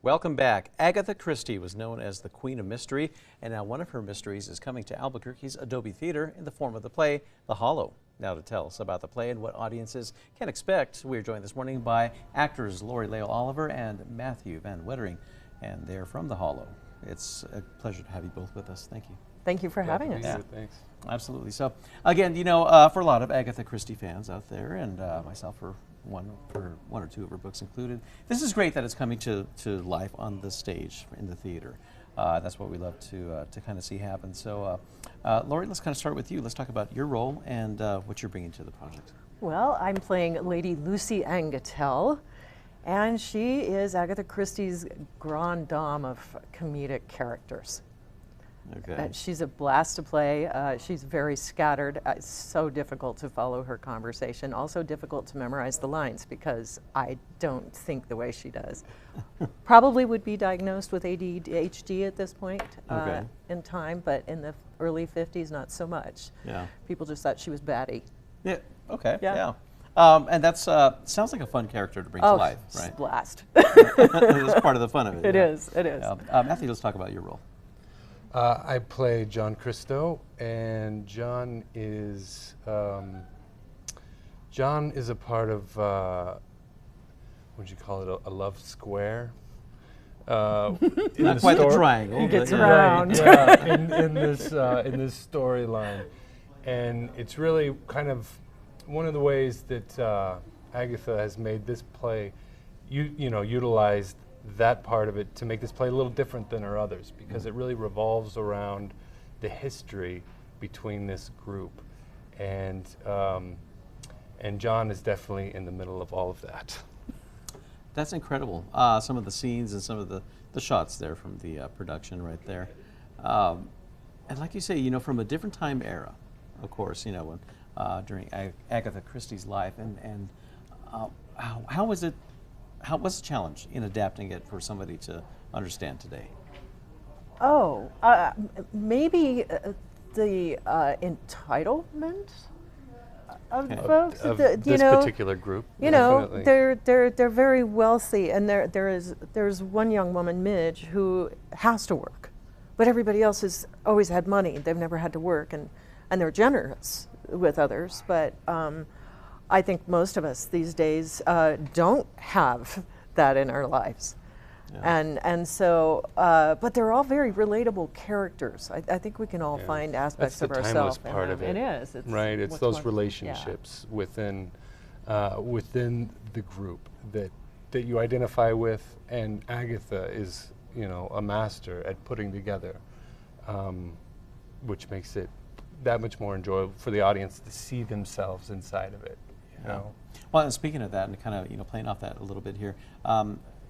Welcome back. Agatha Christie was known as the Queen of Mystery, and now one of her mysteries is coming to Albuquerque's Adobe Theater in the form of the play, The Hollow. Now to tell us about the play and what audiences can expect, we're joined this morning by actors Lori Leo Oliver and Matthew Van Wettering, and they're from The Hollow. It's a pleasure to have you both with us. Thank you. Thank you for having us. Yeah. Thanks. Absolutely. So, again, you know, for a lot of Agatha Christie fans out there, and myself for one or two of her books included, this is great that it's coming to life on the stage in the theater. That's what we love to kind of see happen. So, Lori, let's kind of start with you. Let's talk about your role and what you're bringing to the project. Well, I'm playing Lady Lucy Angatel, and she is Agatha Christie's grande dame of comedic characters. Okay. She's a blast to play. She's very scattered. It's so difficult to follow her conversation. Also difficult to memorize the lines because I don't think the way she does. Probably would be diagnosed with ADHD at this point in time, but in the early 50s, not so much. Yeah. People just thought she was batty. Yeah. Okay. Yeah. And that's sounds like a fun character to bring to life, right? Blast. That's part of the fun of it. It is. It is. Matthew, let's talk about your role. I play John Christo, and John is a part of what would you call it? A love square. Not quite the triangle. He gets yeah. around. Right, yeah, in this storyline, and it's really kind of one of the ways that Agatha has made this play, utilized that part of it to make this play a little different than her others, because it really revolves around the history between this group, and John is definitely in the middle of all of that. That's incredible. Some of the scenes and some of the shots there from the production right there, and like you say, you know, from a different time era, of course, you know, when during Agatha Christie's life, and how was it? What's the challenge in adapting it for somebody to understand today? Oh, maybe the entitlement of folks. Of you this know, particular group. You know, definitely. they're very wealthy, and there's one young woman, Midge, who has to work, but everybody else has always had money. They've never had to work, and they're generous with others, but. I think most of us these days don't have that in our lives. Yeah. And so, but they're all very relatable characters. I think we can all find aspects of ourselves. That's the timeless part of it. It is. It's right, it's those relationships within the group that you identify with, and Agatha is, you know, a master at putting together, which makes it that much more enjoyable for the audience to see themselves inside of it. You know? Well, and speaking of that, and kind of, you know, playing off that a little bit here,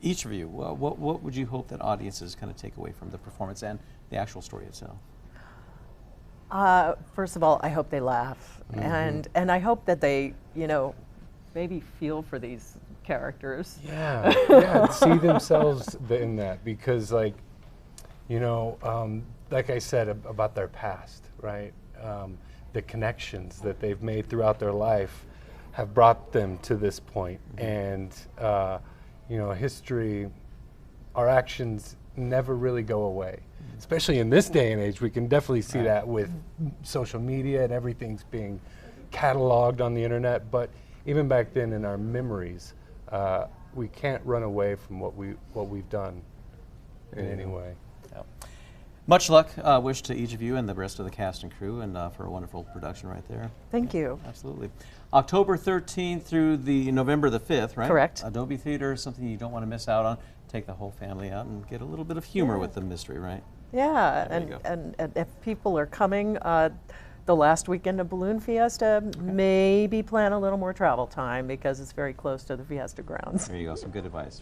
each of you, what would you hope that audiences kind of take away from the performance and the actual story itself? First of all, I hope they laugh, and I hope that they, you know, maybe feel for these characters. Yeah, see themselves in that, because, like, you know, like I said about their past, right? The connections that they've made throughout their life have brought them to this point, and you know, history, our actions never really go away. Especially in this day and age, we can definitely see that with social media and everything's being cataloged on the internet. But even back then, in our memories, we can't run away from what we've done in any way. Yeah. Much luck, wish to each of you and the rest of the cast and crew, and for a wonderful production right there. Thank you. Absolutely. October 13th through the November the 5th, right? Correct. Adobe Theater, something you don't want to miss out on. Take the whole family out and get a little bit of humor with the mystery, right? Yeah, and if people are coming the last weekend of Balloon Fiesta, maybe plan a little more travel time because it's very close to the Fiesta grounds. There you go, some good advice.